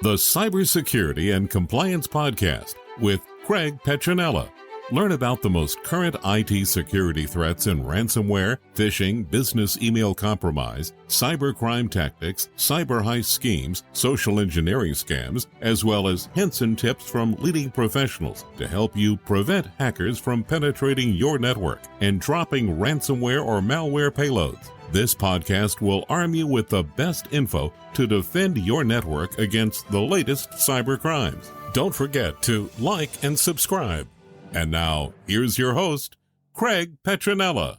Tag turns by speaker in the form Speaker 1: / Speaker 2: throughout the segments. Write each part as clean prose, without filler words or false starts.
Speaker 1: the Cybersecurity and Compliance Podcast with Craig Petronella. Learn about the most current IT security threats in ransomware, phishing, business email compromise, cybercrime tactics, cyber heist schemes, social engineering scams, as well as hints and tips from leading professionals to help you prevent hackers from penetrating your network and dropping ransomware or malware payloads. This podcast will arm you with the best info to defend your network against the latest cyber crimes. Don't forget to like and subscribe. And now, here's your host, Craig Petronella.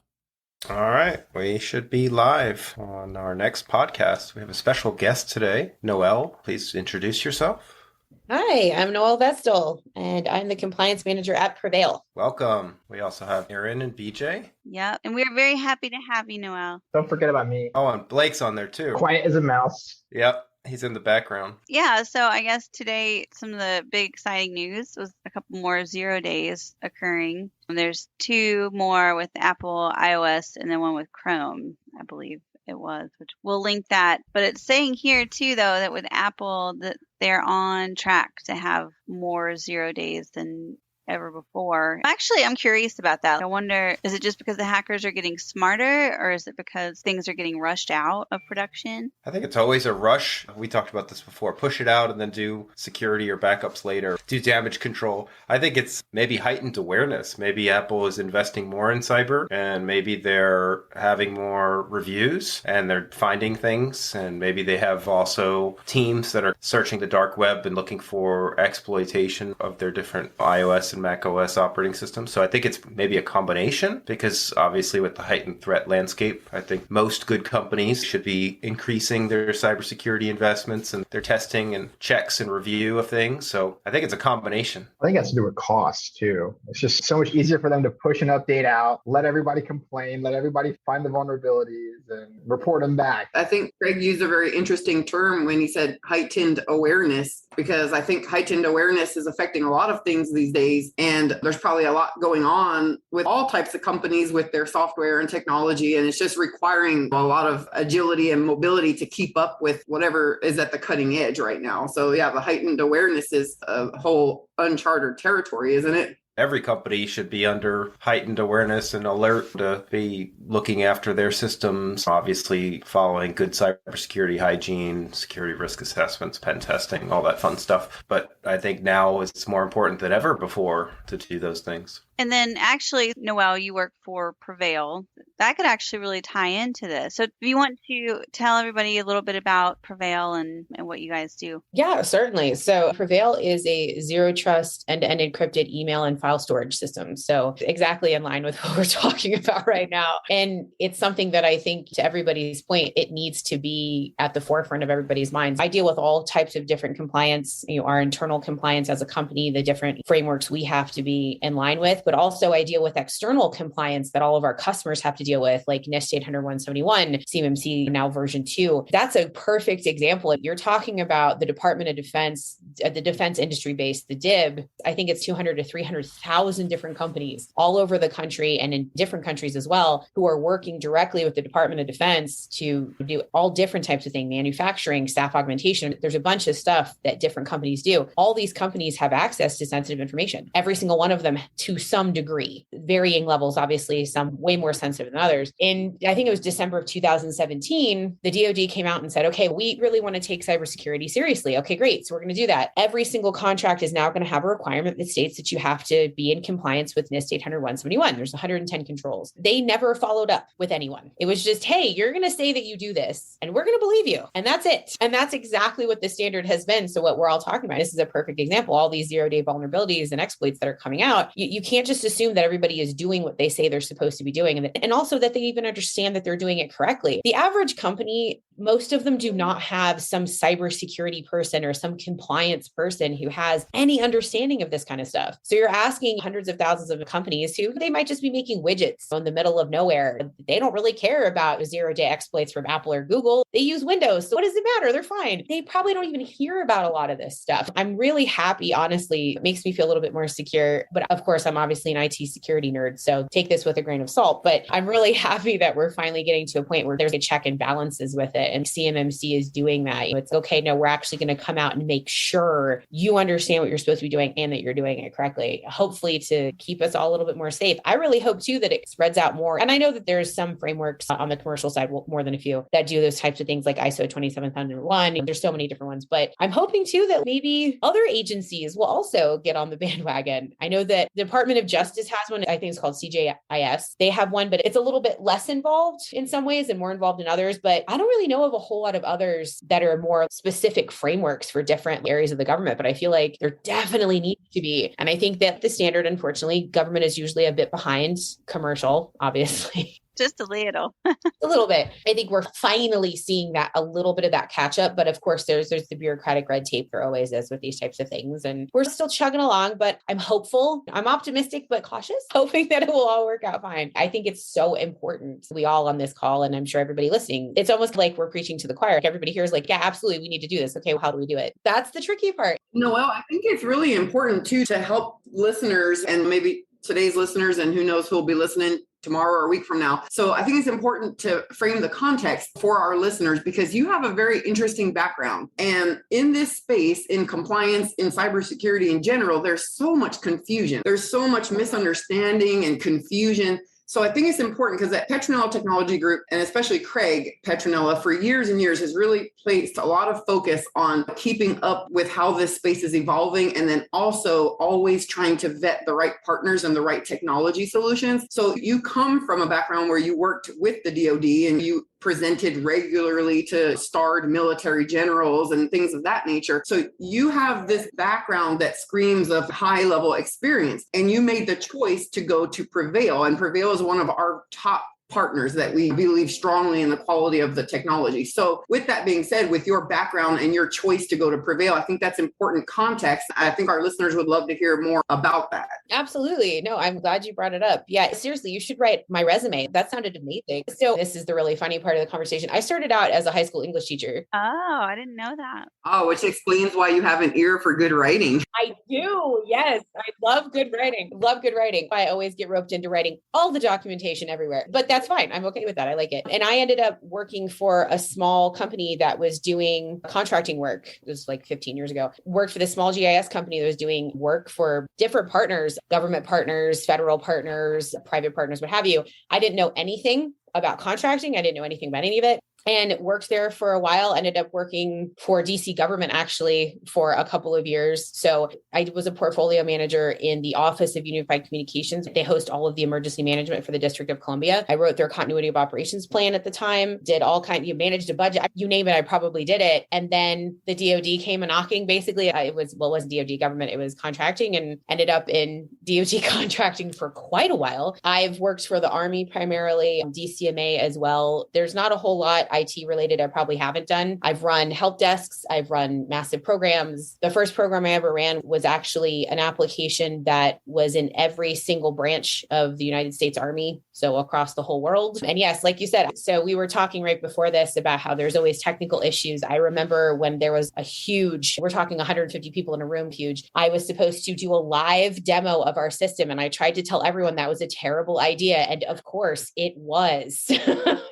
Speaker 2: All right, we should be live on our next podcast. We have a special guest today. Noël, please introduce yourself.
Speaker 3: Hi, I'm Noël Vestal, and I'm the compliance manager at PreVeil's.
Speaker 2: Welcome. We also have Erin and BJ.
Speaker 4: Yeah, and we're very happy to have you, Noël.
Speaker 5: Don't forget about me.
Speaker 2: Oh, and Blake's on there too.
Speaker 5: Quiet as a mouse.
Speaker 2: Yep, he's in the background.
Speaker 4: Yeah, so I guess today some of the big exciting news was a couple more 0 days occurring. And there's two more with Apple iOS and then one with Chrome, I believe it was, which we'll link that. But it's saying here too, though, that with Apple that they're on track to have more 0 days than ever before. Actually, I'm curious about that. I wonder, is it just because the hackers are getting smarter, or is it because things are getting rushed out of production?
Speaker 2: I think it's always a rush. We talked about this before. Push it out and then do security or backups later. Do damage control. I think it's maybe heightened awareness. Maybe Apple is investing more in cyber, and maybe they're having more reviews and they're finding things, and maybe they have also teams that are searching the dark web and looking for exploitation of their different iOS and Mac OS operating systems. So I think it's maybe a combination, because obviously with the heightened threat landscape, I think most good companies should be increasing their cybersecurity investments and their testing and checks and review of things. So I think it's a combination.
Speaker 5: I think it has to do with cost too. It's just so much easier for them to push an update out, let everybody complain, let everybody find the vulnerabilities and report them back.
Speaker 6: I think Craig used a very interesting term when he said heightened awareness, because I think heightened awareness is affecting a lot of things these days. And there's probably a lot going on with all types of companies with their software and technology. And it's just requiring a lot of agility and mobility to keep up with whatever is at the cutting edge right now. So yeah, the heightened awareness is a whole uncharted territory, isn't it?
Speaker 2: Every company should be under heightened awareness and alert to be looking after their systems, obviously following good cybersecurity hygiene, security risk assessments, pen testing, all that fun stuff. But I think now it's more important than ever before to do those things.
Speaker 4: And then actually, Noël, you work for PreVeil's. That could actually really tie into this. So if you want to tell everybody a little bit about PreVeil's and what you guys do.
Speaker 3: Yeah, certainly. So PreVeil's is a zero trust end-to-end encrypted email and file storage system. So exactly in line with what we're talking about right now. And it's something that I think, to everybody's point, it needs to be at the forefront of everybody's minds. I deal with all types of different compliance, our internal compliance as a company, the different frameworks we have to be in line with, but also I deal with external compliance that all of our customers have to deal with, like NIST 800-171, CMMC now version 2. That's a perfect example. You're talking about the Department of Defense, the defense industry base, the DIB. I think it's 200 to 300,000 different companies all over the country and in different countries as well, who are working directly with the Department of Defense to do all different types of things, manufacturing, staff augmentation. There's a bunch of stuff that different companies do. All these companies have access to sensitive information, every single one of them to some degree, varying levels, obviously, some way more sensitive than others. And I think it was December of 2017, the DoD came out and said, okay, we really want to take cybersecurity seriously. Okay, great. So we're going to do that. Every single contract is now going to have a requirement that states that you have to be in compliance with NIST 800-171. There's 110 controls. They never followed up with anyone. It was just, hey, you're going to say that you do this and we're going to believe you. And that's it. And that's exactly what the standard has been. So what we're all talking about, this is a perfect example. All these 0-day vulnerabilities and exploits that are coming out, you can't just assume that everybody is doing what they say they're supposed to be doing, and also that they even understand that they're doing it correctly. The average company, most of them do not have some cybersecurity person or some compliance person who has any understanding of this kind of stuff. So you're asking hundreds of thousands of companies who they might just be making widgets in the middle of nowhere. They don't really care about 0-day exploits from Apple or Google. They use Windows. So what does it matter? They're fine. They probably don't even hear about a lot of this stuff. I'm really happy, honestly. It makes me feel a little bit more secure. But of course, I'm obviously an IT security nerd, so take this with a grain of salt. But I'm really happy that we're finally getting to a point where there's a check and balances with it. And CMMC is doing that. It's okay. No, we're actually going to come out and make sure you understand what you're supposed to be doing and that you're doing it correctly, hopefully to keep us all a little bit more safe. I really hope too that it spreads out more. And I know that there's some frameworks on the commercial side, well, more than a few, that do those types of things like ISO 27001. There's so many different ones, but I'm hoping too that maybe other agencies will also get on the bandwagon. I know that the Department of Justice has one. I think it's called CJIS. They have one, but it's a little bit less involved in some ways and more involved in others. But I don't really know of a whole lot of others that are more specific frameworks for different areas of the government. But I feel like there definitely needs to be. And I think that the standard, unfortunately, government is usually a bit behind commercial, obviously.
Speaker 4: Just a little.
Speaker 3: A little bit. I think we're finally seeing that a little bit of that catch up. But of course, there's the bureaucratic red tape there always is with these types of things. And we're still chugging along, but I'm hopeful. I'm optimistic, but cautious, hoping that it will all work out fine. I think it's so important. We all on this call, and I'm sure everybody listening, it's almost like we're preaching to the choir. Everybody here is like, yeah, absolutely. We need to do this. Okay, well, how do we do it? That's the tricky part.
Speaker 6: Noelle, I think it's really important too to help listeners and maybe today's listeners, and who knows who will be listening tomorrow or a week from now. So I think it's important to frame the context for our listeners because you have a very interesting background. And in this space, in compliance, in cybersecurity in general, there's so much confusion. There's so much misunderstanding and confusion. So I think it's important because at Petronella Technology Group, and especially Craig Petronella, for years and years has really placed a lot of focus on keeping up with how this space is evolving, and then also always trying to vet the right partners and the right technology solutions. So you come from a background where you worked with the DoD and you presented regularly to starred military generals and things of that nature. So you have this background that screams of high level experience, and you made the choice to go to PreVeil, and PreVeil is one of our top partners that we believe strongly in the quality of the technology. So with that being said, with your background and your choice to go to PreVeil, I think that's important context. I think our listeners would love to hear more about that.
Speaker 3: Absolutely. No, I'm glad you brought it up. Yeah, seriously, you should write my resume. That sounded amazing. So this is the really funny part of the conversation. I started out as a high school English teacher.
Speaker 4: Oh, I didn't know that.
Speaker 6: Oh, which explains why you have an ear for good writing.
Speaker 3: I do. Yes. I love good writing. Love good writing. I always get roped into writing all the documentation everywhere, but that's fine. I'm okay with that. I like it. And I ended up working for a small company that was doing contracting work. It was like 15 years ago. Worked for this small GIS company that was doing work for different partners, government partners, federal partners, private partners, what have you. I didn't know anything about contracting. I didn't know anything about any of it. And worked there for a while, ended up working for DC government actually for a couple of years. So I was a portfolio manager in the Office of Unified Communications. They host all of the emergency management for the District of Columbia. I wrote their continuity of operations plan at the time, did all kinds, you managed a budget, you name it, I probably did it. And then the DoD came a knocking. Basically, it wasn't DoD government, it was contracting, and ended up in DoD contracting for quite a while. I've worked for the Army primarily, DCMA as well. There's not a whole lot IT related I probably haven't done. I've run help desks. I've run massive programs. The first program I ever ran was actually an application that was in every single branch of the United States Army, so across the whole world. And yes, like you said, so we were talking right before this about how there's always technical issues. I remember when there was a huge, we're talking 150 people in a room, huge. I was supposed to do a live demo of our system, and I tried to tell everyone that was a terrible idea. And of course it was.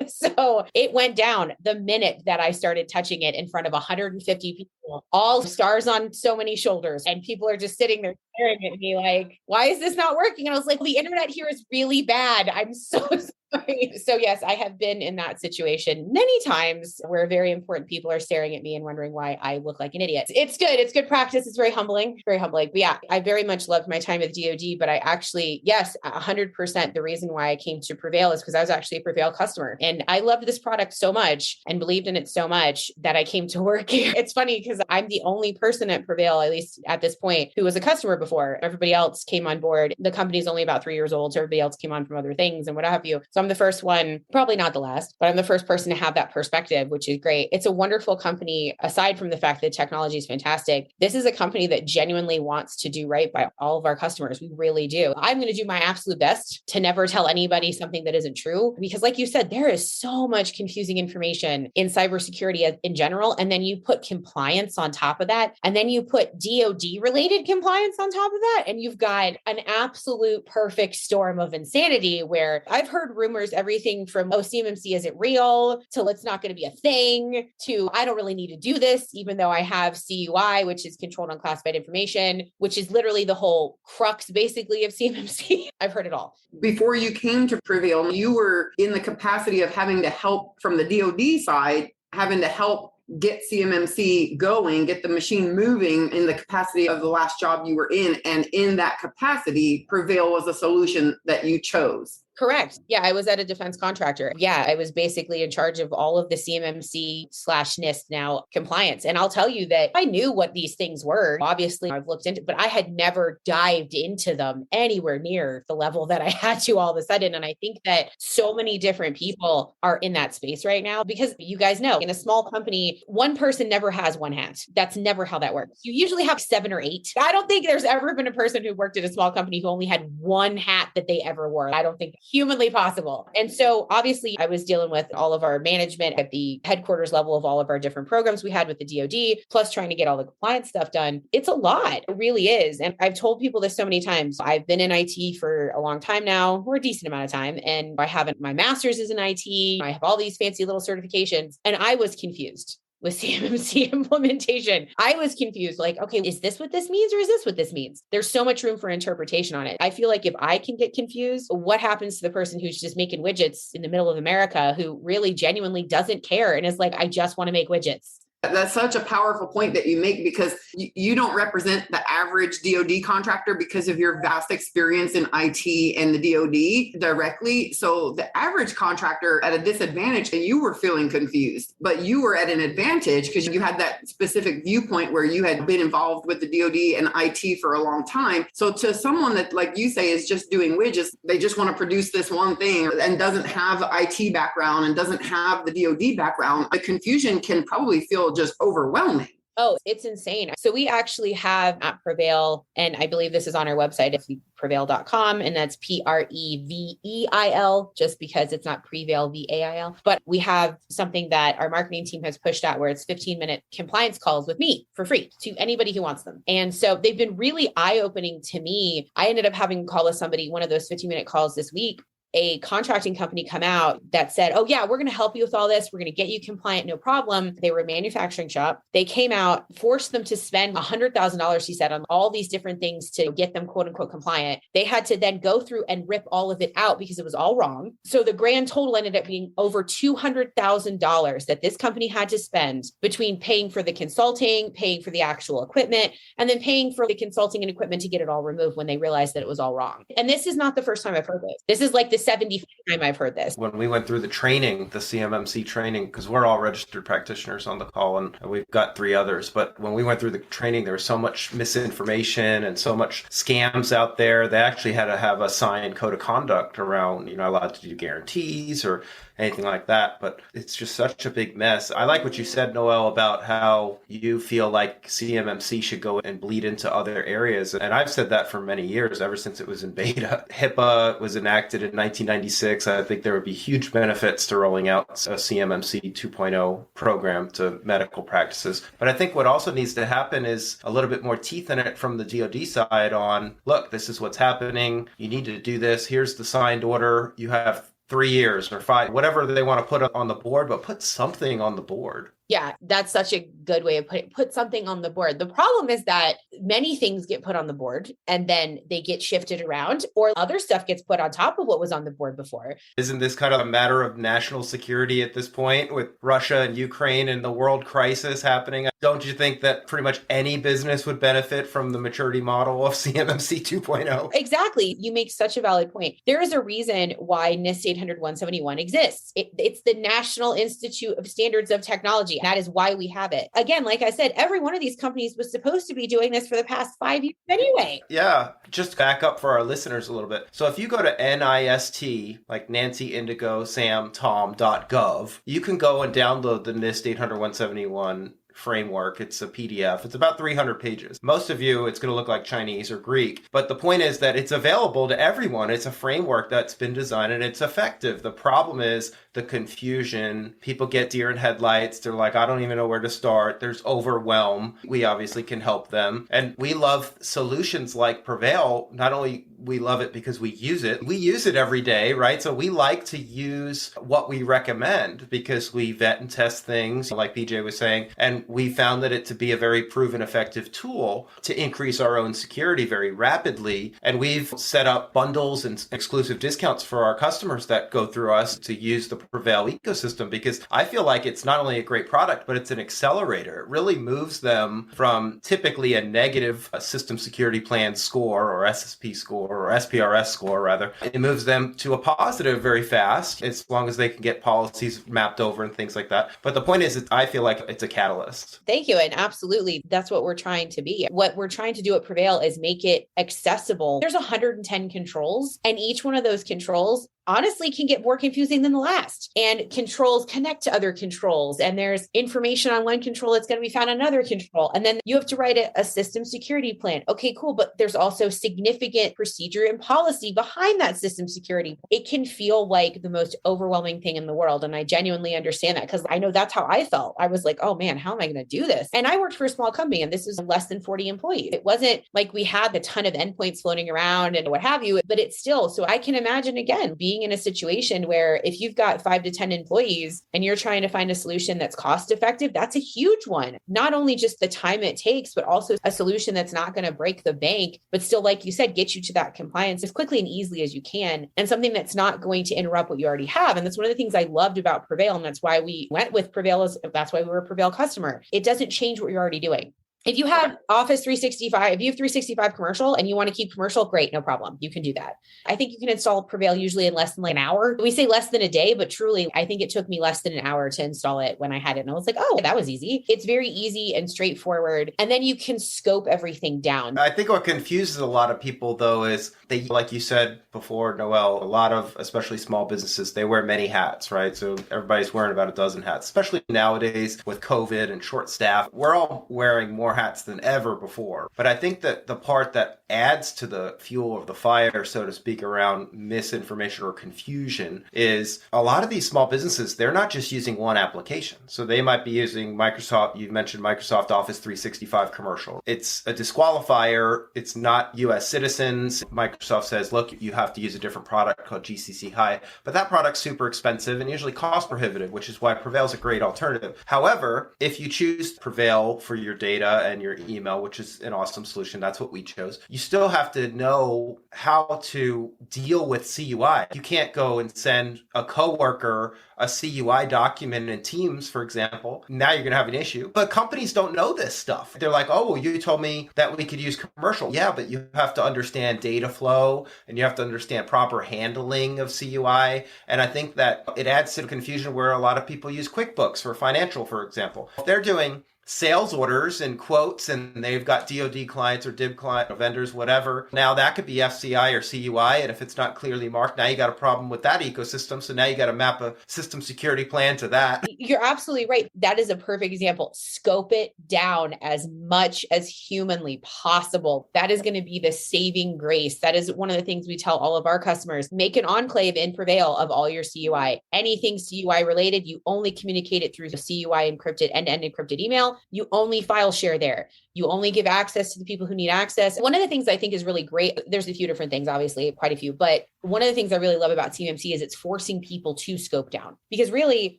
Speaker 3: So it went down the minute that I started touching it in front of 150 people, all stars on so many shoulders. And people are just sitting there staring at me like, why is this not working? And I was like, well, the internet here is really bad. I'm so sorry. So yes, I have been in that situation many times where very important people are staring at me and wondering why I look like an idiot. It's good. It's good practice. It's very humbling, very humbling. But yeah, I very much loved my time at DoD, but I actually, yes, 100% the reason why I came to PreVeil is because I was actually a PreVeil customer. And I loved this product so much and believed in it so much that I came to work here. It's funny because I'm the only person at PreVeil, at least at this point, who was a customer before. Everybody else came on board. The company's only about 3 years old, so everybody else came on from other things and what have you. So I'm the first one, probably not the last, but I'm the first person to have that perspective, which is great. It's a wonderful company. Aside from the fact that technology is fantastic, this is a company that genuinely wants to do right by all of our customers. We really do. I'm going to do my absolute best to never tell anybody something that isn't true, because like you said, there is so much confusing information in cybersecurity in general. And then you put compliance on top of that. And then you put DoD related compliance on top top of that, and you've got an absolute perfect storm of insanity where I've heard rumors, everything from, oh, CMMC isn't real, to it's not going to be a thing, to I don't really need to do this, even though I have CUI, which is controlled unclassified information, which is literally the whole crux basically of CMMC. I've heard it all.
Speaker 6: Before you came to PreVeil, you were in the capacity of having to help from the DoD side, having to help get CMMC going, get the machine moving in the capacity of the last job you were in. And in that capacity, PreVeil was a solution that you chose.
Speaker 3: Correct. Yeah, I was at a defense contractor. Yeah, I was basically in charge of all of the CMMC/NIST now compliance. And I'll tell you that I knew what these things were. Obviously, I've looked into, but I had never dived into them anywhere near the level that I had to all of a sudden. And I think that so many different people are in that space right now because you guys know in a small company, one person never has one hat. That's never how that works. You usually have 7 or 8. I don't think there's ever been a person who worked at a small company who only had one hat that they ever wore. I don't think humanly possible. And so obviously I was dealing with all of our management at the headquarters level of all of our different programs we had with the DoD, plus trying to get all the compliance stuff done. It's a lot. It really is. And I've told people this so many times. I've been in IT for a long time now, or a decent amount of time. And I have my master's is in IT. I have all these fancy little certifications. And I was confused with CMMC implementation. I was confused, like, okay, is this what this means or is this what this means? There's so much room for interpretation on it. I feel like if I can get confused, what happens to the person who's just making widgets in the middle of America who really genuinely doesn't care and is like, I just want to make widgets?
Speaker 6: That's such a powerful point that you make because you don't represent the average DoD contractor because of your vast experience in IT and the DoD directly. So the average contractor at a disadvantage, and you were feeling confused, but you were at an advantage because you had that specific viewpoint where you had been involved with the DoD and IT for a long time. So to someone that, like you say, is just doing widgets, they just want to produce this one thing and doesn't have IT background and doesn't have the DoD background, the confusion can probably feel just overwhelming.
Speaker 3: Oh, it's insane. So we actually have at PreVeil, and I believe this is on our website, it's preveil.com, and that's PREVEIL, just because it's not PreVeil, VAIL. But we have something that our marketing team has pushed out where it's 15-minute compliance calls with me for free to anybody who wants them. And so they've been really eye-opening to me. I ended up having a call with somebody, one of those 15-minute calls this week, a contracting company come out that said, oh yeah, we're going to help you with all this. We're going to get you compliant, no problem. They were a manufacturing shop. They came out, forced them to spend $100,000, he said, on all these different things to get them quote unquote compliant. They had to then go through and rip all of it out because it was all wrong. So the grand total ended up being over $200,000 that this company had to spend between paying for the consulting, paying for the actual equipment, and then paying for the consulting and equipment to get it all removed when they realized that it was all wrong. And this is not the first time I've heard this. This is like the 75th time I've heard this.
Speaker 2: When we went through the training, the CMMC training, because we're all registered practitioners on the call and we've got 3 others, but when we went through the training, there was so much misinformation and so much scams out there. They actually had to have a signed code of conduct around, you're not allowed to do guarantees or anything like that, but it's just such a big mess. I like what you said, Noel, about how you feel like CMMC should go and bleed into other areas. And I've said that for many years, ever since it was in beta. HIPAA was enacted in 1996. I think there would be huge benefits to rolling out a CMMC 2.0 program to medical practices. But I think what also needs to happen is a little bit more teeth in it from the DoD side on, look, this is what's happening. You need to do this. Here's the signed order. You have 3 years or 5, whatever they want to put on the board, but put something on the board.
Speaker 3: Yeah, that's such a good way of putting it. Put something on the board. The problem is that many things get put on the board and then they get shifted around, or other stuff gets put on top of what was on the board before.
Speaker 2: Isn't this kind of a matter of national security at this point with Russia and Ukraine and the world crisis happening? Don't you think that pretty much any business would benefit from the maturity model of CMMC 2.0?
Speaker 3: Exactly. You make such a valid point. There is a reason why NIST 800-171 exists. It's the National Institute of Standards of Technology. That is why we have it. Again, like I said, every one of these companies was supposed to be doing this for the past 5 years anyway.
Speaker 2: Yeah. Just back up for our listeners a little bit. So if you go to NIST, like Nancy, Indigo, Sam, Tom.gov, you can go and download the NIST 800-171 framework. It's a PDF. It's about 300 pages. Most of you, it's going to look like Chinese or Greek. But the point is that it's available to everyone. It's a framework that's been designed and it's effective. The problem is the confusion. People get deer in headlights. They're like, I don't even know where to start. There's overwhelm. We obviously can help them. And we love solutions like PreVeil. Not only we love it because we use it every day, right? So we like to use what we recommend because we vet and test things, like PJ was saying, and we found that it to be a very proven effective tool to increase our own security very rapidly. And we've set up bundles and exclusive discounts for our customers that go through us to use the PreVeil ecosystem, because I feel like it's not only a great product, but it's an accelerator. It really moves them from typically a negative system security plan score or SSP score or SPRS score rather. It moves them to a positive very fast, as long as they can get policies mapped over and things like that. But the point is, I feel like it's a catalyst.
Speaker 3: Thank you. And absolutely, that's what we're trying to be. What we're trying to do at PreVeil is make it accessible. There's 110 controls, and each one of those controls honestly can get more confusing than the last. And controls connect to other controls. And there's information on one control that's going to be found on another control. And then you have to write a system security plan. Okay, cool. But there's also significant procedure and policy behind that system security. It can feel like the most overwhelming thing in the world. And I genuinely understand that, because I know that's how I felt. I was like, oh man, how am I going to do this? And I worked for a small company, and this was less than 40 employees. It wasn't like we had a ton of endpoints floating around and what have you, but it's still, so I can imagine again, being in a situation where if you've got 5 to 10 employees and you're trying to find a solution that's cost effective, that's a huge one. Not only just the time it takes, but also a solution that's not going to break the bank, but still, like you said, get you to that compliance as quickly and easily as you can, and something that's not going to interrupt what you already have. And that's one of the things I loved about PreVeil. And that's why we went with PreVeil. That's why we were a PreVeil customer. It doesn't change what you're already doing. If you have Office 365, if you have 365 commercial and you want to keep commercial, great, no problem. You can do that. I think you can install PreVeil usually in less than like an hour. We say less than a day, but truly, I think it took me less than an hour to install it when I had it. And I was like, oh, that was easy. It's very easy and straightforward. And then you can scope everything down.
Speaker 2: I think what confuses a lot of people, though, is they, like you said before, Noel, a lot of, especially small businesses, they wear many hats, right? So everybody's wearing about a dozen hats, especially nowadays with COVID and short staff. We're all wearing more hats than ever before. But I think that the part that adds to the fuel of the fire, so to speak, around misinformation or confusion is a lot of these small businesses, they're not just using one application. So they might be using Microsoft, you mentioned Microsoft Office 365 commercial. It's a disqualifier. It's not US citizens. Microsoft says, look, you have to use a different product called GCC High, but that product's super expensive and usually cost prohibitive, which is why PreVeil's a great alternative. However, if you choose PreVeil for your data and your email, which is an awesome solution, that's what we chose, you still have to know how to deal with CUI. You can't go and send a coworker a CUI document in Teams, for example. Now you're going to have an issue. But companies don't know this stuff. They're like, oh, well, you told me that we could use commercial. Yeah, but you have to understand data flow and you have to understand proper handling of CUI. And I think that it adds to the confusion where a lot of people use QuickBooks for financial, for example. If they're doing sales orders and quotes and they've got DoD clients or DIB client or vendors, whatever. Now that could be FCI or CUI. And if it's not clearly marked, now you got a problem with that ecosystem. So now you got to map a system security plan to that.
Speaker 3: You're absolutely right. That is a perfect example. Scope it down as much as humanly possible. That is going to be the saving grace. That is one of the things we tell all of our customers. Make an enclave in PreVeil of all your CUI. Anything CUI related, you only communicate it through the CUI encrypted, end-to-end encrypted email. You only file share there. You only give access to the people who need access. One of the things I think is really great, there's a few different things, obviously, quite a few, but one of the things I really love about CMMC is it's forcing people to scope down. Because really,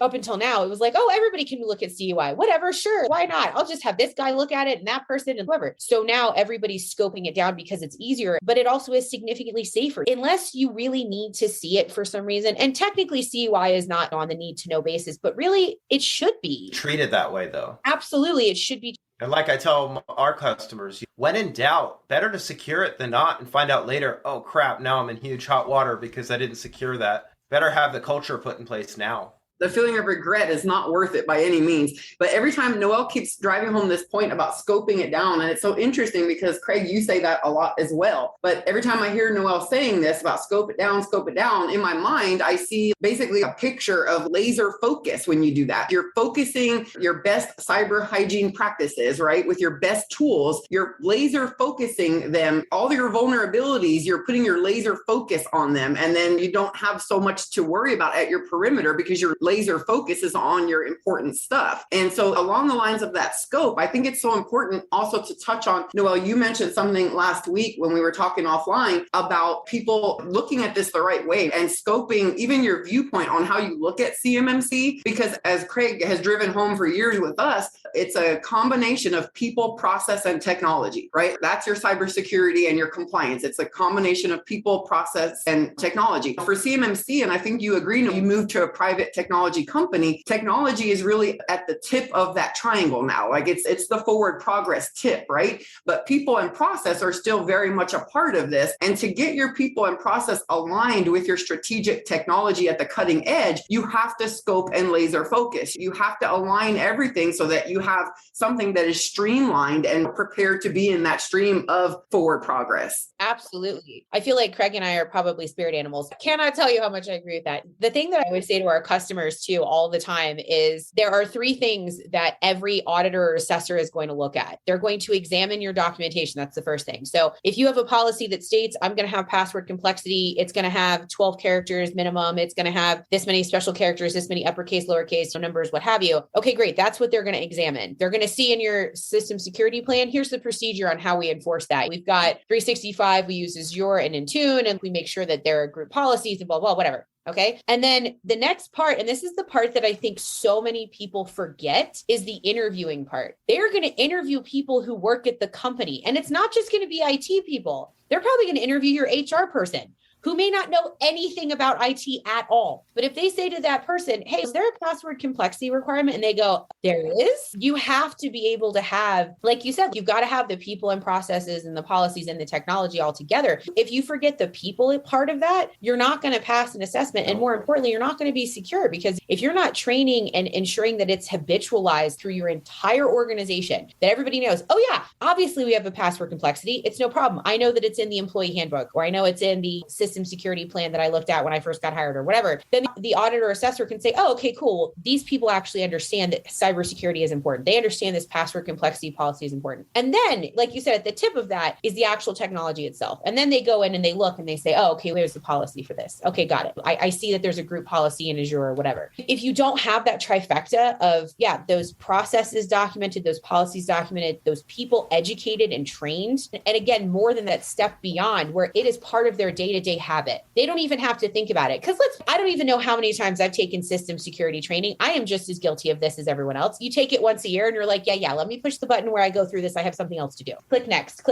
Speaker 3: up until now, it was like, oh, everybody can look at CUI. Whatever, sure, why not? I'll just have this guy look at it and that person and whoever. So now everybody's scoping it down because it's easier, but it also is significantly safer. Unless you really need to see it for some reason. And technically, CUI is not on the need to know basis, but really, it should be.
Speaker 2: Treated that way, though.
Speaker 3: Absolutely, it should be.
Speaker 2: And like I tell our customers, when in doubt, better to secure it than not and find out later, oh crap, now I'm in huge hot water because I didn't secure that. Better have the culture put in place now.
Speaker 6: The feeling of regret is not worth it by any means. But every time Noel keeps driving home this point about scoping it down, and it's so interesting because Craig, you say that a lot as well. But every time I hear Noel saying this about scope it down, in my mind, I see basically a picture of laser focus when you do that. You're focusing your best cyber hygiene practices, right? With your best tools, you're laser focusing them. All your vulnerabilities, you're putting your laser focus on them. And then you don't have so much to worry about at your perimeter because your laser focus is on your important stuff. And so along the lines of that scope, I think it's so important also to touch on, Noel, you mentioned something last week when we were talking offline about people looking at this the right way and scoping even your viewpoint on how you look at CMMC, because as Craig has driven home for years with us, it's a combination of people, process, and technology, right? That's your cybersecurity and your compliance. It's a combination of people, process, and technology. For CMMC, and I think you agree, you moved to a private technology company, technology is really at the tip of that triangle now. Like it's the forward progress tip, right? But people and process are still very much a part of this. And to get your people and process aligned with your strategic technology at the cutting edge, you have to scope and laser focus. You have to align everything so that you have something that is streamlined and prepared to be in that stream of forward progress.
Speaker 3: Absolutely. I feel like Craig and I are probably spirit animals. I cannot tell you how much I agree with that. The thing that I would say to our customers too all the time is there are three things that every auditor or assessor is going to look at. They're going to examine your documentation. That's the first thing. So if you have a policy that states, I'm going to have password complexity, it's going to have 12 characters minimum, it's going to have this many special characters, this many uppercase, lowercase, numbers, what have you. Okay, great. That's what they're going to examine. They're going to see in your system security plan, here's the procedure on how we enforce that. We've got 365, we use Azure and Intune, and we make sure that there are group policies and blah, blah, whatever. Okay. And then the next part, and this is the part that I think so many people forget, is the interviewing part. They're going to interview people who work at the company. And it's not just going to be IT people. They're probably going to interview your HR person who may not know anything about IT at all. But if they say to that person, hey, is there a password complexity requirement? And they go, there is. You have to be able to have, like you said, you've got to have the people and processes and the policies and the technology all together. If you forget the people part of that, you're not going to pass an assessment. And more importantly, you're not going to be secure, because if you're not training and ensuring that it's habitualized through your entire organization, that everybody knows, oh yeah, obviously we have a password complexity. It's no problem. I know that it's in the employee handbook, or I know it's in the system security plan that I looked at when I first got hired or whatever. Then the auditor or assessor can say, oh, okay, cool. These people actually understand that cybersecurity is important. They understand this password complexity policy is important. And then, like you said, at the tip of that is the actual technology itself. And then they go in and they look and they say, oh, okay, there's the policy for this. Okay, got it. I see that there's a group policy in Azure or whatever. If you don't have that trifecta of, those processes documented, those policies documented, those people educated and trained, and again, more than that step beyond where it is part of their day-to-day habit. They don't even have to think about it. Because I don't even know how many times I've taken system security training. I am just as guilty of this as everyone else. You take it once a year and you're like, yeah, let me push the button where I go through this. I have something else to do. Click next.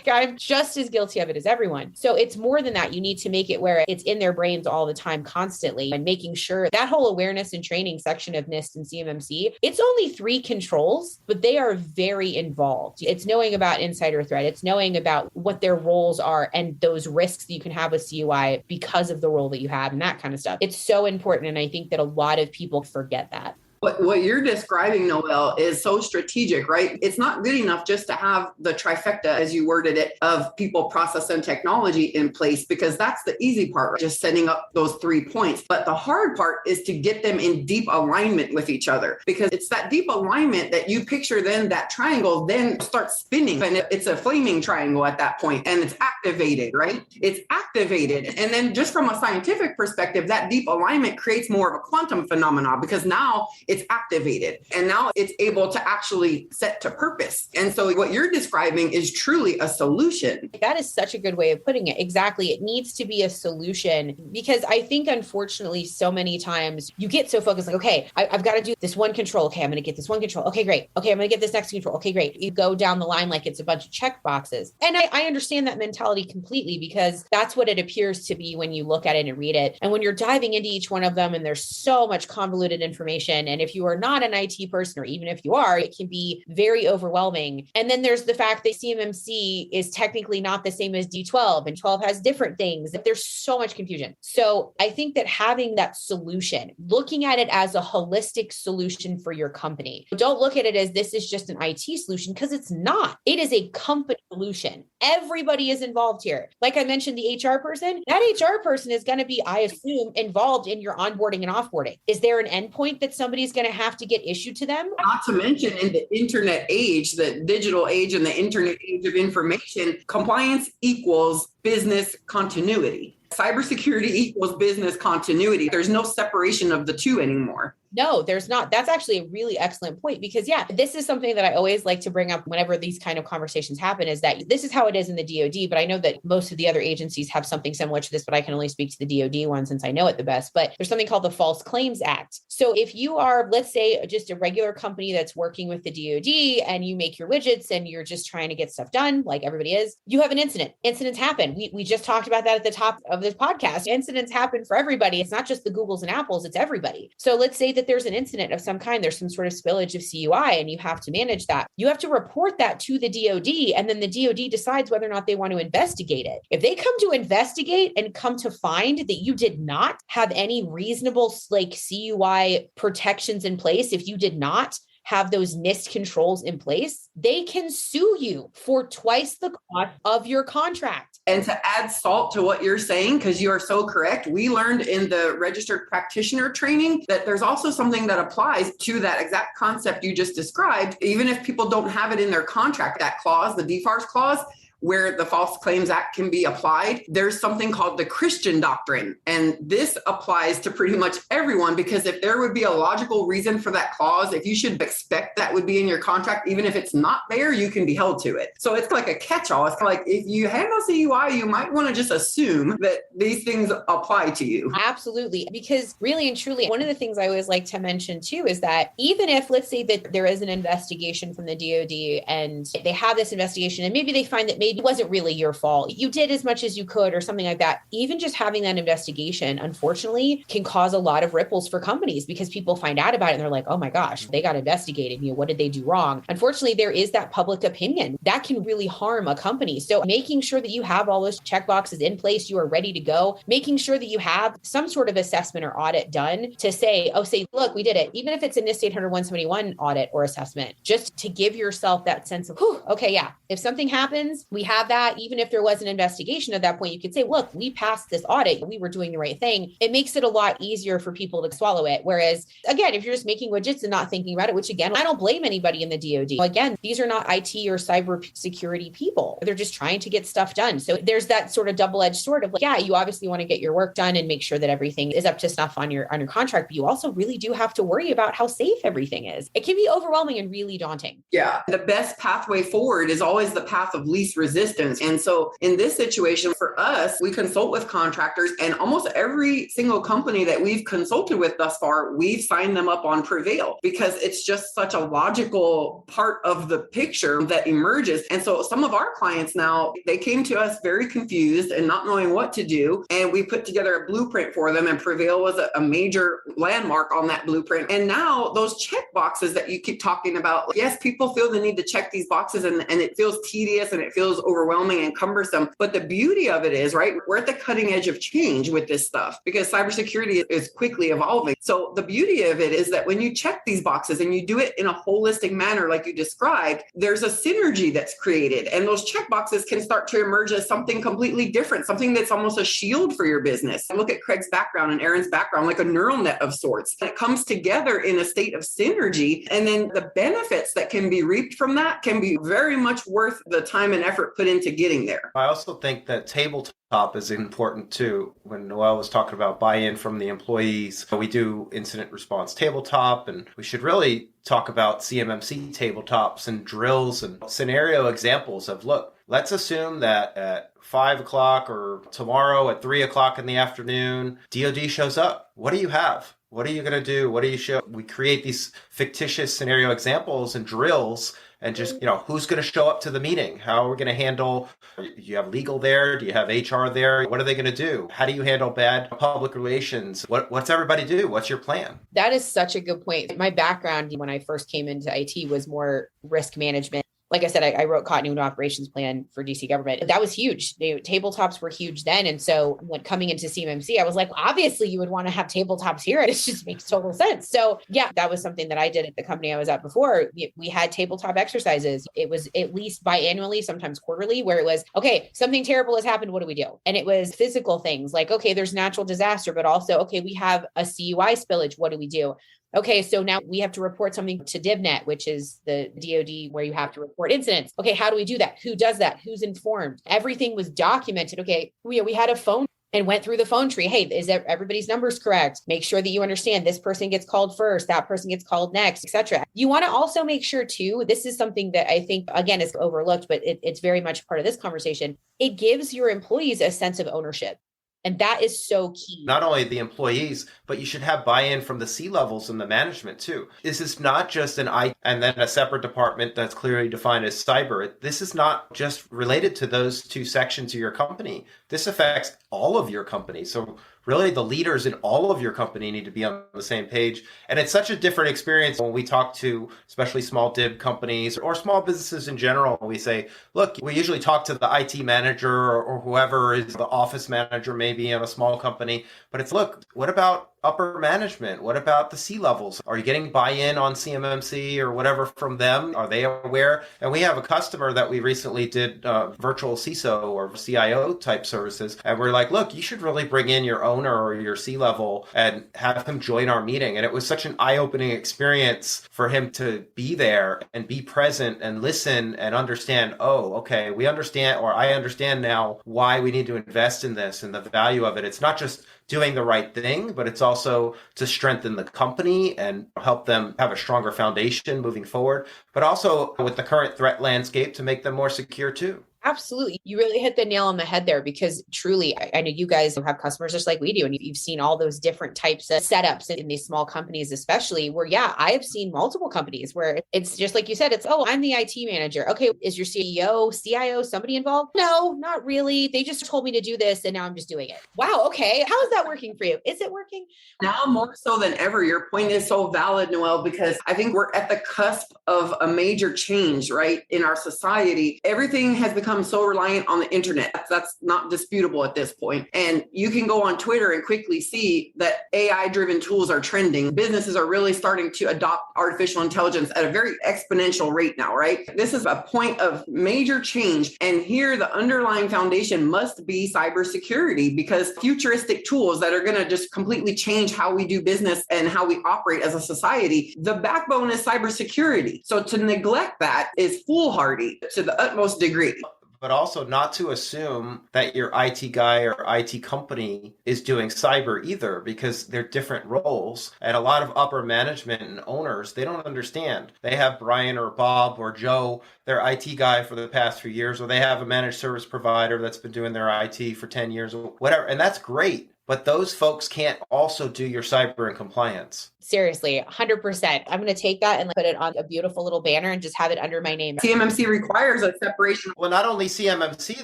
Speaker 3: I'm just as guilty of it as everyone. So it's more than that. You need to make it where it's in their brains all the time, constantly, and making sure that whole awareness and training section of NIST and CMMC, it's only 3 controls, but they are very involved. It's knowing about insider threat. It's knowing about what their roles are and those risks that you can have with CUI because of the role that you have and that kind of stuff. It's so important. And I think that a lot of people forget that.
Speaker 6: What you're describing, Noel, is so strategic, right? It's not good enough just to have the trifecta, as you worded it, of people, process, and technology in place, because that's the easy part, right? Just setting up those 3 points. But the hard part is to get them in deep alignment with each other, because it's that deep alignment that you picture then that triangle then starts spinning. And it's a flaming triangle at that point, and it's activated, right? It's activated. And then just from a scientific perspective, that deep alignment creates more of a quantum phenomenon, because now it's activated and now it's able to actually set to purpose. And so what you're describing is truly a solution.
Speaker 3: That is such a good way of putting it. Exactly. It needs to be a solution, because I think, unfortunately, so many times you get so focused, like, okay, I've got to do this one control. Okay, I'm going to get this one control. Okay, great. Okay, I'm going to get this next control. Okay, great. You go down the line like it's a bunch of check boxes. And I understand that mentality completely, because that's what it appears to be when you look at it and read it. And when you're diving into each one of them and there's so much convoluted information And if you are not an IT person, or even if you are, it can be very overwhelming. And then there's the fact that CMMC is technically not the same as D12, and 12 has different things. There's so much confusion. So I think that having that solution, looking at it as a holistic solution for your company, don't look at it as this is just an IT solution, because it's not. It is a company solution. Everybody is involved here. Like I mentioned, the HR person, that HR person is going to be, I assume, involved in your onboarding and offboarding. Is there an endpoint that somebody's going to have to get issued to them?
Speaker 6: Not to mention, in the internet age, the digital age and the internet age of information, compliance equals business continuity. Cybersecurity equals business continuity. There's no separation of the two anymore.
Speaker 3: No, there's not. That's actually a really excellent point, because this is something that I always like to bring up whenever these kind of conversations happen, is that this is how it is in the DoD, but I know that most of the other agencies have something similar to this, but I can only speak to the DoD one since I know it the best. But there's something called the False Claims Act. So if you are, let's say, just a regular company that's working with the DoD and you make your widgets and you're just trying to get stuff done like everybody is, you have an incident. Incidents happen. We just talked about that at the top of this podcast. Incidents happen for everybody. It's not just the Googles and Apples, it's everybody. So let's say that there's an incident of some kind, there's some sort of spillage of CUI, and you have to manage that. You have to report that to the DoD, and then the DoD decides whether or not they want to investigate it. If they come to investigate and come to find that you did not have any reasonable CUI protections in place, if you did not have those NIST controls in place, they can sue you for twice the cost of your contract.
Speaker 6: And to add salt to what you're saying, because you are so correct, we learned in the registered practitioner training that there's also something that applies to that exact concept you just described. Even if people don't have it in their contract, that clause, the DFARS clause, where the False Claims Act can be applied, there's something called the Christian doctrine. And this applies to pretty much everyone, because if there would be a logical reason for that clause, if you should expect that would be in your contract, even if it's not there, you can be held to it. So it's like a catch-all. It's like if you handle CUI, you might want to just assume that these things apply to you.
Speaker 3: Absolutely. Because really and truly, one of the things I always like to mention too is that even if, let's say that there is an investigation from the DoD and they have this investigation and maybe they find that maybe it wasn't really your fault, you did as much as you could or something like that, even just having that investigation, unfortunately, can cause a lot of ripples for companies, because people find out about it and they're like, oh my gosh, they got investigated. What did they do wrong? Unfortunately, there is that public opinion that can really harm a company. So making sure that you have all those checkboxes in place, you are ready to go, making sure that you have some sort of assessment or audit done to say, look, we did it. Even if it's a NIST 800-171 audit or assessment, just to give yourself that sense of, okay, yeah, if something happens, we have that. Even if there was an investigation at that point, you could say, look, we passed this audit. We were doing the right thing. It makes it a lot easier for people to swallow it. Whereas, again, if you're just making widgets and not thinking about it, which again, I don't blame anybody in the DoD. Again, these are not IT or cyber security people. They're just trying to get stuff done. So there's that sort of double-edged sword of you obviously want to get your work done and make sure that everything is up to snuff on your contract, but you also really do have to worry about how safe everything is. It can be overwhelming and really daunting.
Speaker 6: Yeah. The best pathway forward is always the path of least resistance. And so in this situation, for us, we consult with contractors, and almost every single company that we've consulted with thus far, we've signed them up on PreVeil, because it's just such a logical part of the picture that emerges. And so some of our clients now, they came to us very confused and not knowing what to do. And we put together a blueprint for them, and PreVeil was a major landmark on that blueprint. And now those check boxes that you keep talking about, yes, people feel the need to check these boxes, and it feels tedious and it feels overwhelming and cumbersome. But the beauty of it is, right, we're at the cutting edge of change with this stuff, because cybersecurity is quickly evolving. So the beauty of it is that when you check these boxes and you do it in a holistic manner, like you described, there's a synergy that's created. And those check boxes can start to emerge as something completely different, something that's almost a shield for your business. And look at Craig's background and Erin's background, like a neural net of sorts. And it comes together in a state of synergy. And then the benefits that can be reaped from that can be very much worth the time and effort put into getting there.
Speaker 2: I also think that tabletop is important too. When Noël was talking about buy-in from the employees, we do incident response tabletop, and we should really talk about CMMC tabletops and drills and scenario examples of, look, let's assume that at 5 o'clock or tomorrow at 3 o'clock in the afternoon, DoD shows up. What do you have? What are you going to do? What do you show? We create these fictitious scenario examples and drills, and just, who's going to show up to the meeting? How are we going to handle, do you have legal there? Do you have HR there? What are they going to do? How do you handle bad public relations? What's everybody do? What's your plan?
Speaker 3: That is such a good point. My background when I first came into IT was more risk management. Like I said, I wrote continuity operations plan for DC government. That was huge. Tabletops were huge then. And so when coming into CMMC, I was like, obviously you would want to have tabletops here. It just makes total sense. So yeah, that was something that I did at the company I was at before. We had tabletop exercises. It was at least biannually, sometimes quarterly, where it was, okay, something terrible has happened. What do we do? And it was physical things like, okay, there's natural disaster, but also, okay, we have a CUI spillage. What do we do? Okay, so now we have to report something to DivNet, which is the DoD where you have to report incidents. Okay, how do we do that? Who does that? Who's informed? Everything was documented. Okay, we had a phone and went through the phone tree. Hey, is everybody's numbers correct? Make sure that you understand this person gets called first, that person gets called next, etc. You want to also make sure too, this is something that I think, again, is overlooked, but it's very much part of this conversation. It gives your employees a sense of ownership. And that is so key.
Speaker 2: Not only the employees, but you should have buy-in from the C-levels and the management too. This is not just an IT and then a separate department that's clearly defined as cyber. This is not just related to those two sections of your company. This affects all of your company. So really the leaders in all of your company need to be on the same page. And it's such a different experience when we talk to especially small DIB companies or small businesses in general. We say, look, we usually talk to the IT manager or whoever is the office manager maybe in a small company. But it's, look, what about upper management? What about the C-levels? Are you getting buy-in on CMMC or whatever from them? Are they aware? And we have a customer that we recently did virtual CISO or CIO type services. And we're like, look, you should really bring in your owner or your C-level and have him join our meeting. And it was such an eye-opening experience for him to be there and be present and listen and understand, oh, okay, we understand, or I understand now why we need to invest in this and the value of it. It's not just doing the right thing, but it's also to strengthen the company and help them have a stronger foundation moving forward, but also with the current threat landscape to make them more secure too.
Speaker 3: Absolutely. You really hit the nail on the head there, because truly, I know you guys have customers just like we do. And you've seen all those different types of setups in these small companies, especially where, yeah, I have seen multiple companies where it's just like you said, it's, oh, I'm the IT manager. Okay. Is your CEO, CIO, somebody involved? No, not really. They just told me to do this and now I'm just doing it. Wow. Okay. How is that working for you? Is it working?
Speaker 6: Now more so than ever, your point is so valid, Noel, because I think we're at the cusp of a major change, right? In our society, everything has become so reliant on the internet. That's not disputable at this point. And you can go on Twitter and quickly see that AI-driven tools are trending. Businesses are really starting to adopt artificial intelligence at a very exponential rate now, right? This is a point of major change. And here the underlying foundation must be cybersecurity, because futuristic tools that are going to just completely change how we do business and how we operate as a society, the backbone is cybersecurity. So to neglect that is foolhardy to the utmost degree.
Speaker 2: But also not to assume that your IT guy or IT company is doing cyber either, because they're different roles. And a lot of upper management and owners, they don't understand. They have Brian or Bob or Joe, their IT guy for the past few years, or they have a managed service provider that's been doing their IT for 10 years or whatever. And that's great. But those folks can't also do your cyber and compliance.
Speaker 3: Seriously, 100%. I'm going to take that and put it on a beautiful little banner and just have it under my name.
Speaker 6: CMMC requires a separation.
Speaker 2: Well, not only CMMC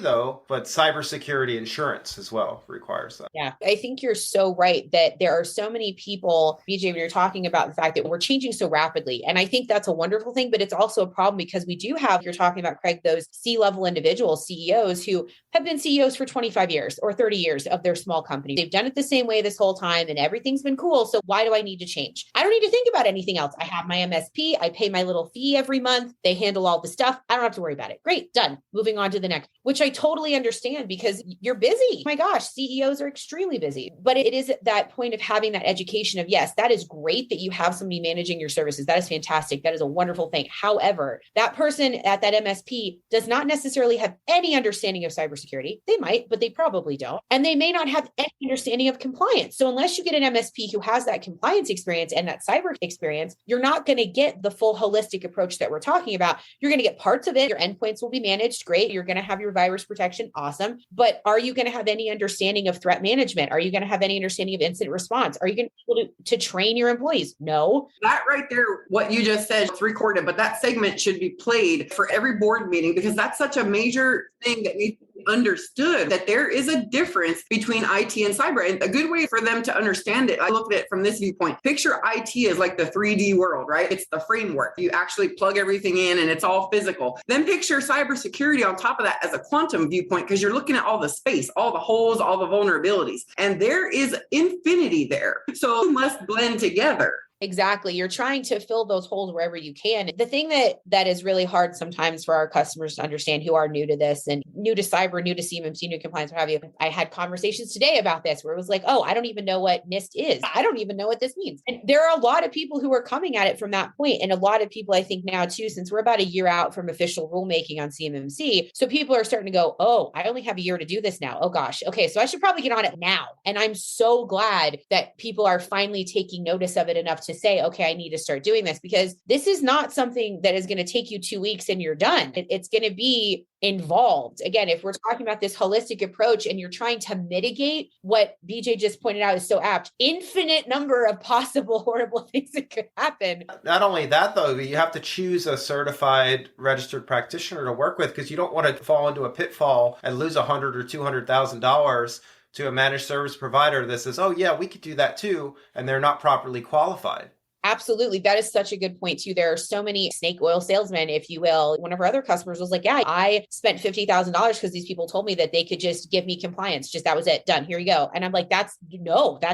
Speaker 2: though, but cybersecurity insurance as well requires that.
Speaker 3: Yeah, I think you're so right that there are so many people, BJ, when you're talking about the fact that we're changing so rapidly. And I think that's a wonderful thing, but it's also a problem because we do have, you're talking about, Craig, those C-level individuals, CEOs who have been CEOs for 25 years or 30 years of their small company. They've done it the same way this whole time and everything's been cool. So why do I need to change? I don't need to think about anything else. I have my MSP. I pay my little fee every month. They handle all the stuff. I don't have to worry about it. Great. Done. Moving on to the next, which I totally understand because you're busy. Oh my gosh, CEOs are extremely busy. But it is at that point of having that education of, yes, that is great that you have somebody managing your services. That is fantastic. That is a wonderful thing. However, that person at that MSP does not necessarily have any understanding of cybersecurity. They might, but they probably don't. And they may not have any understanding understanding of compliance. So unless you get an MSP who has that compliance experience and that cyber experience, you're not going to get the full holistic approach that we're talking about. You're going to get parts of it. Your endpoints will be managed. Great. You're going to have your virus protection. Awesome. But are you going to have any understanding of threat management? Are you going to have any understanding of incident response? Are you going to be able to train your employees? No.
Speaker 6: That right there, what you just said, it's recorded, but that segment should be played for every board meeting because that's such a major thing that needs to be understood, that there is a difference between IT and cyber. And a good way for them to understand it, I look at it from this viewpoint. Picture IT as like the 3D world, right? It's the framework. You actually plug everything in and it's all physical. Then picture cybersecurity on top of that as a quantum viewpoint, because you're looking at all the space, all the holes, all the vulnerabilities. And there is infinity there. So it must blend together.
Speaker 3: Exactly. You're trying to fill those holes wherever you can. The thing that is really hard sometimes for our customers to understand who are new to this and new to cyber, new to CMMC, new compliance, what have you. I had conversations today about this where it was like, oh, I don't even know what NIST is. I don't even know what this means. And there are a lot of people who are coming at it from that point. And a lot of people, I think now too, since we're about a year out from official rulemaking on CMMC, so people are starting to go, oh, I only have a year to do this now. Oh gosh. Okay. So I should probably get on it now. And I'm so glad that people are finally taking notice of it enough to say, okay, I need to start doing this, because this is not something that is going to take you 2 weeks and you're done. It's going to be involved. Again, if we're talking about this holistic approach and you're trying to mitigate what BJ just pointed out is so apt, infinite number of possible horrible things that could happen.
Speaker 2: Not only that, though, you have to choose a certified registered practitioner to work with, because you don't want to fall into a pitfall and lose $100,000 or $200,000 to a managed service provider that says, oh yeah, we could do that too, and they're not properly qualified.
Speaker 3: Absolutely. That is such a good point too. There are so many snake oil salesmen, if you will. One of our other customers was like, yeah, I spent $50,000 because these people told me that they could just give me compliance. Just that was it. Done. Here you go. And I'm like, that's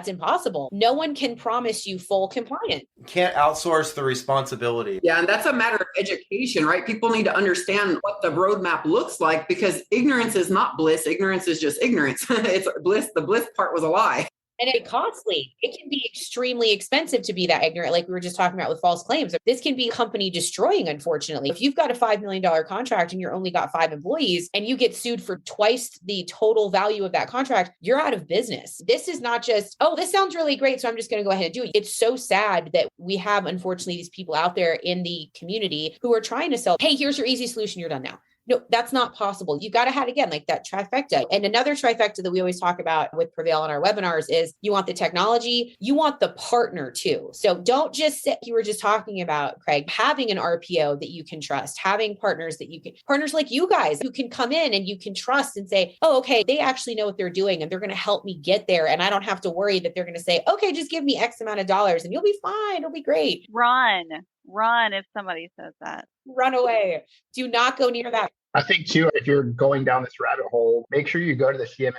Speaker 3: impossible. No one can promise you full compliance.
Speaker 2: You can't outsource the responsibility.
Speaker 6: Yeah. And that's a matter of education, right? People need to understand what the roadmap looks like, because ignorance is not bliss. Ignorance is just ignorance. It's bliss. The bliss part was a lie.
Speaker 3: And it's costly. It can be extremely expensive to be that ignorant, like we were just talking about with false claims. This can be company destroying, unfortunately. If you've got a $5 million contract and you're only got 5 employees and you get sued for twice the total value of that contract, you're out of business. This is not just, oh, this sounds really great, so I'm just going to go ahead and do it. It's so sad that we have, unfortunately, these people out there in the community who are trying to sell, hey, here's your easy solution, you're done now. No, that's not possible. You've got to have, again, like that trifecta. And another trifecta that we always talk about with PreVeil on our webinars is you want the technology, you want the partner too. So don't just sit, you were just talking about, Craig, having an RPO that you can trust, having partners partners like you guys who can come in and you can trust and say, oh, okay, they actually know what they're doing and they're going to help me get there. And I don't have to worry that they're going to say, okay, just give me X amount of dollars and you'll be fine. It'll be great.
Speaker 4: Run if somebody says that.
Speaker 3: Run away. Do not go near that.
Speaker 5: I think too, if you're going down this rabbit hole, make sure you go to the CMMC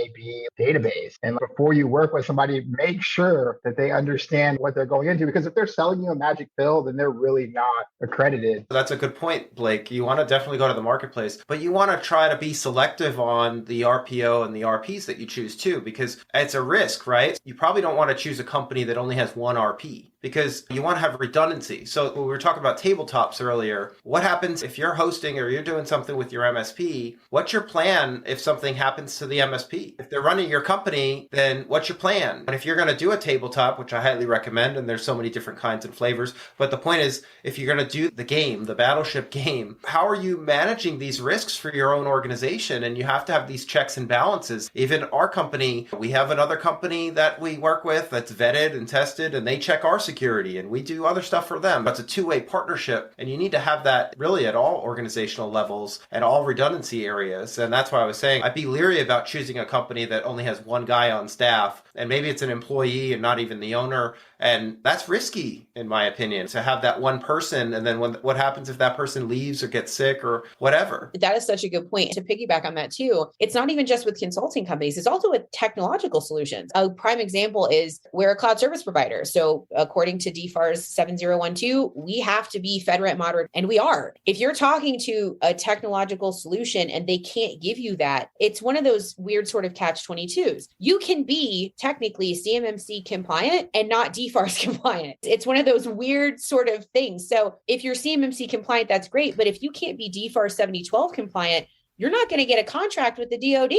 Speaker 5: AB database. And before you work with somebody, make sure that they understand what they're going into. Because if they're selling you a magic pill, then they're really not accredited.
Speaker 2: That's a good point, Blake. You want to definitely go to the marketplace, but you want to try to be selective on the RPO and the RPs that you choose too, because it's a risk, right? You probably don't want to choose a company that only has one RP, because you want to have redundancy. So when we were talking about tabletops earlier, what happens if you're hosting or you're doing something with your MSP? What's your plan if something happens to the MSP? If they're running your company, then what's your plan? And if you're going to do a tabletop, which I highly recommend, and there's so many different kinds and flavors, but the point is, if you're going to do the game, the battleship game, how are you managing these risks for your own organization? And you have to have these checks and balances. Even our company, we have another company that we work with that's vetted and tested, and they check our security and we do other stuff for them. But it's a two-way partnership, and you need to have that really at all organizational levels and all redundancy areas. And that's why I was saying I'd be leery about choosing a company that only has one guy on staff, and maybe it's an employee and not even the owner. And that's risky, in my opinion, to have that one person. And then what happens if that person leaves or gets sick or whatever?
Speaker 3: That is such a good point. To piggyback on that too, it's not even just with consulting companies, it's also with technological solutions. A prime example is we're a cloud service provider. So according to DFARS 7012, we have to be FedRAMP moderate, and we are. If you're talking to a technological solution and they can't give you that, it's one of those weird sort of catch-22s. You can be technically CMMC compliant and not DFARS compliant. It's one of those weird sort of things. So if you're CMMC compliant, that's great. But if you can't be DFARS 7012 compliant, you're not going to get a contract with the DoD.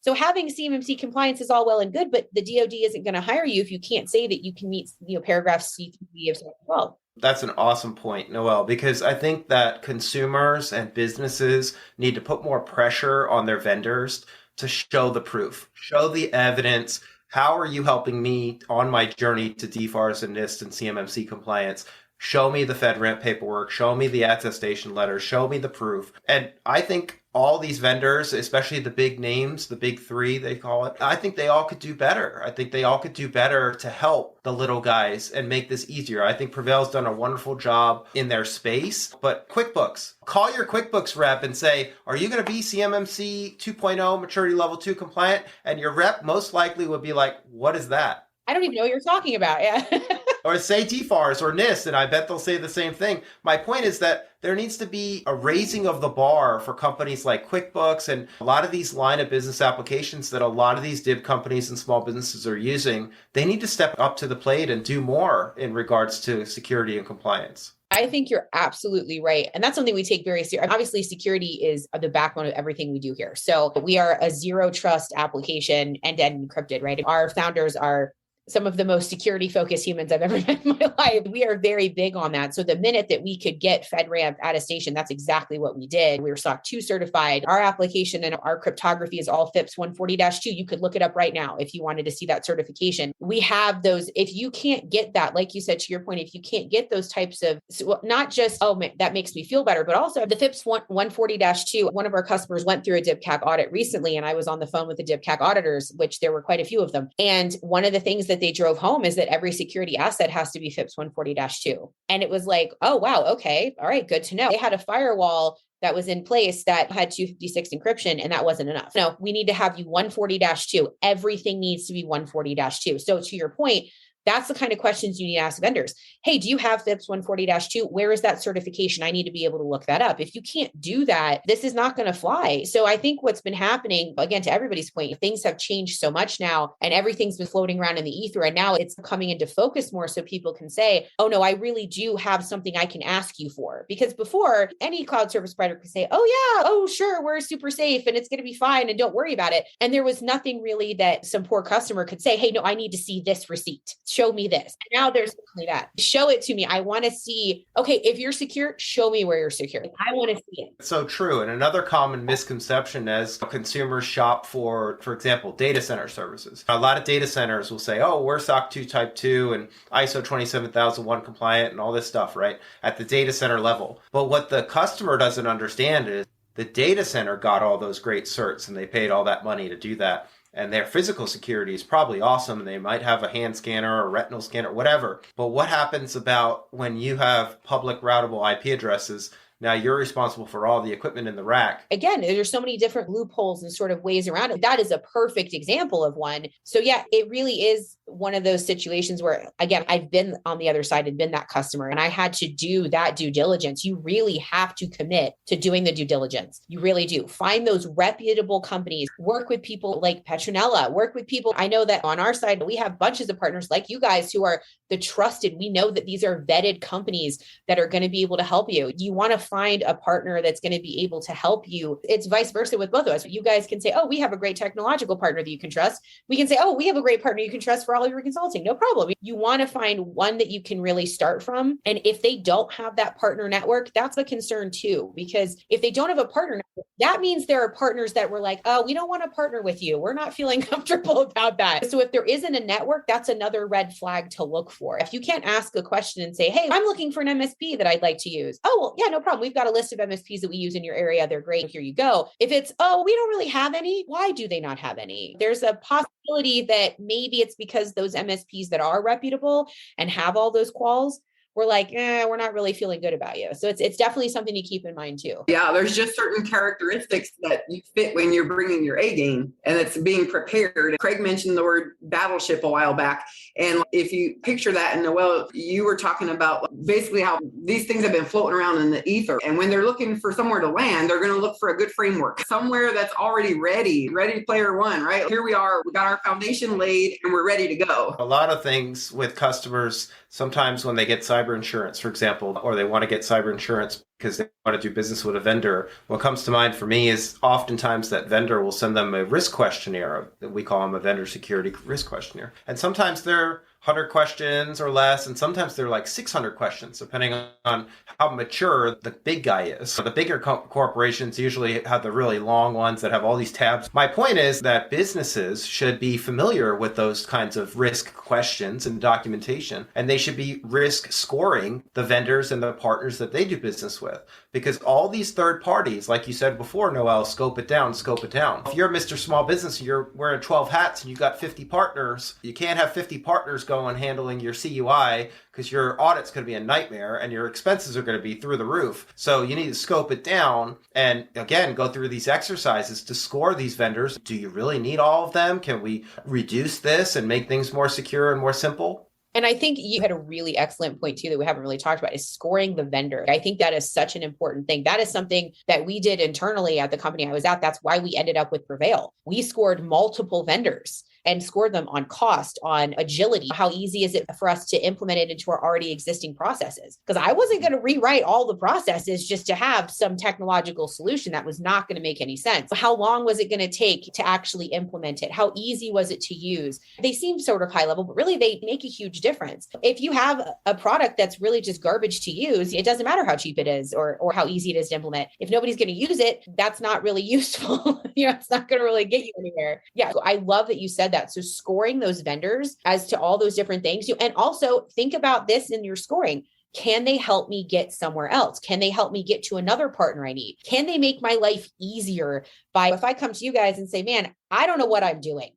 Speaker 3: So having CMMC compliance is all well and good, but the DoD isn't going to hire you if you can't say that you can meet, paragraph C through D of Section 12.
Speaker 2: That's an awesome point, Noel, because I think that consumers and businesses need to put more pressure on their vendors to show the proof, show the evidence. How are you helping me on my journey to DFARS and NIST and CMMC compliance? Show me the FedRAMP paperwork, show me the attestation letter, show me the proof. And I think all these vendors, especially the big names, the big three, they call it, I think they all could do better. I think they all could do better to help the little guys and make this easier. I think PreVeil's done a wonderful job in their space, but QuickBooks, call your QuickBooks rep and say, are you going to be CMMC 2.0 maturity level 2 compliant? And your rep most likely would be like, what is that?
Speaker 3: I don't even know what you're talking about. Yeah.
Speaker 2: Or say DFARS or NIST, and I bet they'll say the same thing. My point is that there needs to be a raising of the bar for companies like QuickBooks and a lot of these line of business applications that a lot of these DIB companies and small businesses are using. They need to step up to the plate and do more in regards to security and compliance.
Speaker 3: I think you're absolutely right. And that's something we take very seriously. Obviously, security is the backbone of everything we do here. So we are a zero trust application end-to-end encrypted, right? Our founders are some of the most security focused humans I've ever met in my life. We are very big on that. So the minute that we could get FedRAMP attestation, that's exactly what we did. We were SOC 2 certified. Our application and our cryptography is all FIPS 140-2. You could look it up right now if you wanted to see that certification. We have those. If you can't get that, like you said, to your point, if you can't get those types of, not just, oh, that makes me feel better, but also the FIPS 140-2, one of our customers went through a DIBCAC audit recently, and I was on the phone with the DIBCAC auditors, which there were quite a few of them. And one of the things that they drove home is that every security asset has to be FIPS 140-2. And it was like, oh, wow. Okay. All right. Good to know. They had a firewall that was in place that had 256 encryption, and that wasn't enough. No, we need to have you 140-2. Everything needs to be 140-2. So to your point, that's the kind of questions you need to ask vendors. Hey, do you have FIPS 140-2? Where is that certification? I need to be able to look that up. If you can't do that, this is not going to fly. So I think what's been happening, again, to everybody's point, things have changed so much now, and everything's been floating around in the ether. And now it's coming into focus more so people can say, oh no, I really do have something I can ask you for. Because before, any cloud service provider could say, oh yeah, oh sure, we're super safe and it's going to be fine and don't worry about it. And there was nothing really that some poor customer could say, hey, no, I need to see this receipt. Show me this. And now there's only that. Show it to me. I want to see, okay, if you're secure, show me where you're secure. I want to see it.
Speaker 2: So true. And another common misconception as consumers shop for example, data center services. A lot of data centers will say, oh, we're SOC 2 Type 2 and ISO 27001 compliant and all this stuff, right? At the data center level. But what the customer doesn't understand is the data center got all those great certs and they paid all that money to do that. And their physical security is probably awesome. They might have a hand scanner or a retinal scanner, whatever. But what happens about when you have public routable IP addresses? Now you're responsible for all the equipment in the rack.
Speaker 3: Again, there's so many different loopholes and sort of ways around it. That is a perfect example of one. So yeah, it really is one of those situations where, again, I've been on the other side and been that customer, and I had to do that due diligence. You really have to commit to doing the due diligence. You really do. Find those reputable companies, work with people like Petronella, work with people. I know that on our side, we have bunches of partners like you guys who are the trusted. We know that these are vetted companies that are going to be able to help you. You want to find a partner that's going to be able to help you. It's vice versa with both of us. You guys can say, oh, we have a great technological partner that you can trust. We can say, oh, we have a great partner you can trust for all of your consulting. No problem. You want to find one that you can really start from. And if they don't have that partner network, that's a concern too, because if they don't have a partner network, that means there are partners that were like, oh, we don't want to partner with you. We're not feeling comfortable about that. So if there isn't a network, that's another red flag to look for. If you can't ask a question and say, hey, I'm looking for an MSP that I'd like to use. Oh, well, yeah, no problem. We've got a list of MSPs that we use in your area. They're great. Here you go. If it's, oh, we don't really have any. Why do they not have any? There's a possibility that maybe it's because those MSPs that are reputable and have all those quals, we're like, we're not really feeling good about you. So it's definitely something to keep in mind too.
Speaker 6: Yeah, there's just certain characteristics that you fit when you're bringing your A game, and it's being prepared. Craig mentioned the word battleship a while back. And if you picture that, and Noel, you were talking about basically how these things have been floating around in the ether. And when they're looking for somewhere to land, they're going to look for a good framework, somewhere that's already ready player one, right? Here we are, we got our foundation laid and we're ready to go.
Speaker 2: A lot of things with customers, sometimes when they get cyber cyber insurance, for example, or they want to get cyber insurance because they want to do business with a vendor, what comes to mind for me is oftentimes that vendor will send them a risk questionnaire. We call them a vendor security risk questionnaire. And sometimes they're 100 questions or less, and sometimes they're like 600 questions, depending on how mature the big guy is. So the bigger corporations usually have the really long ones that have all these tabs. My point is that businesses should be familiar with those kinds of risk questions and documentation, and they should be risk scoring the vendors and the partners that they do business with. Because all these third parties, like you said before, Noel, scope it down, scope it down. If you're Mr. Small Business, you're wearing 12 hats and you got 50 partners, you can't have 50 partners going handling your CUI because your audit's going to be a nightmare and your expenses are going to be through the roof. So you need to scope it down and, again, go through these exercises to score these vendors. Do you really need all of them? Can we reduce this and make things more secure and more simple?
Speaker 3: And I think you had a really excellent point too that we haven't really talked about is scoring the vendor. I think that is such an important thing. That is something that we did internally at the company I was at. That's why we ended up with PreVeil. We scored multiple vendors and scored them on cost, on agility. How easy is it for us to implement it into our already existing processes? Because I wasn't going to rewrite all the processes just to have some technological solution that was not going to make any sense. How long was it going to take to actually implement it? How easy was it to use? They seem sort of high level, but really they make a huge difference. If you have a product that's really just garbage to use, it doesn't matter how cheap it is or how easy it is to implement. If nobody's going to use it, that's not really useful. It's not going to really get you anywhere. Yeah. So I love that you said that. So scoring those vendors as to all those different things. And also think about this in your scoring. Can they help me get somewhere else? Can they help me get to another partner I need? Can they make my life easier by, if I come to you guys and say, man, I don't know what I'm doing.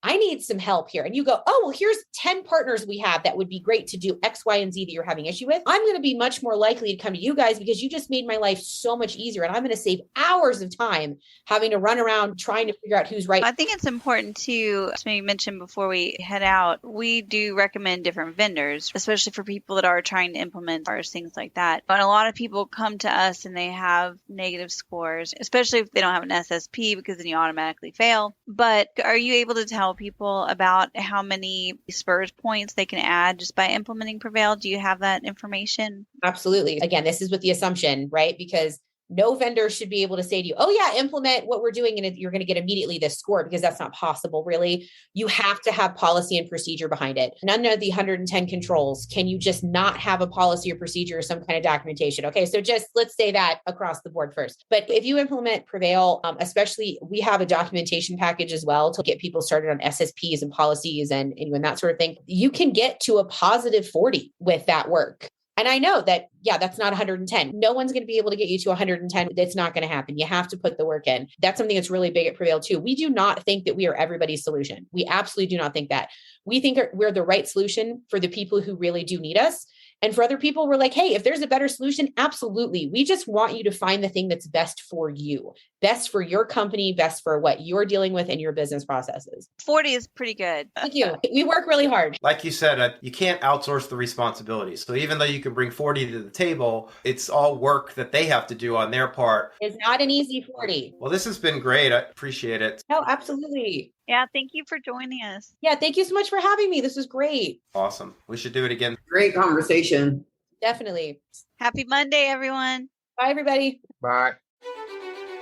Speaker 3: I need some help here. And you go, oh, well, here's 10 partners we have that would be great to do X, Y, and Z that you're having issue with. I'm going to be much more likely to come to you guys because you just made my life so much easier. And I'm going to save hours of time having to run around trying to figure out who's right.
Speaker 4: I think it's important to maybe mention before we head out, we do recommend different vendors, especially for people that are trying to implement ours, things like that. But a lot of people come to us and they have negative scores, especially if they don't have an SSP because then you automatically fail. But are you able to tell people about how many Spurs points they can add just by implementing PreVeil? Do you have that information?
Speaker 3: Absolutely. Again, this is with the assumption, right? Because no vendor should be able to say to you, oh yeah, implement what we're doing and you're going to get immediately this score, because that's not possible, really. You have to have policy and procedure behind it. None of the 110 controls can you just not have a policy or procedure or some kind of documentation. Okay, so just let's say that across the board first. But if you implement PreVeil, especially we have a documentation package as well to get people started on SSPs and policies and that sort of thing. You can get to a positive 40 with that work. And I know that, yeah, that's not 110. No one's going to be able to get you to 110. It's not going to happen. You have to put the work in. That's something that's really big at PreVeil too. We do not think that we are everybody's solution. We absolutely do not think that. We think we're the right solution for the people who really do need us. And for other people, we're like, hey, if there's a better solution, absolutely. We just want you to find the thing that's best for you, best for your company, best for what you're dealing with in your business processes.
Speaker 4: 40 is pretty good.
Speaker 3: Thank you. We work really hard.
Speaker 2: Like you said, you can't outsource the responsibilities. So even though you can bring 40 to the table, it's all work that they have to do on their part.
Speaker 3: It's not an easy 40.
Speaker 2: Well, this has been great. I appreciate it.
Speaker 3: No, absolutely.
Speaker 4: Yeah, thank you for joining us.
Speaker 3: Yeah, thank you so much for having me. This was great.
Speaker 2: Awesome. We should do it again.
Speaker 6: Great conversation.
Speaker 3: Definitely.
Speaker 4: Happy Monday, everyone.
Speaker 3: Bye, everybody.
Speaker 5: Bye.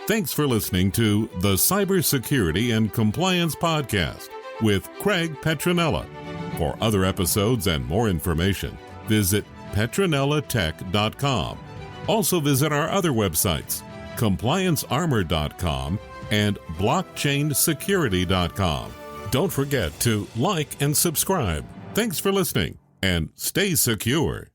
Speaker 1: Thanks for listening to the Cybersecurity and Compliance Podcast with Craig Petronella. For other episodes and more information, visit PetronellaTech.com. Also visit our other websites, ComplianceArmor.com and BlockchainSecurity.com. Don't forget to like and subscribe. Thanks for listening, and stay secure.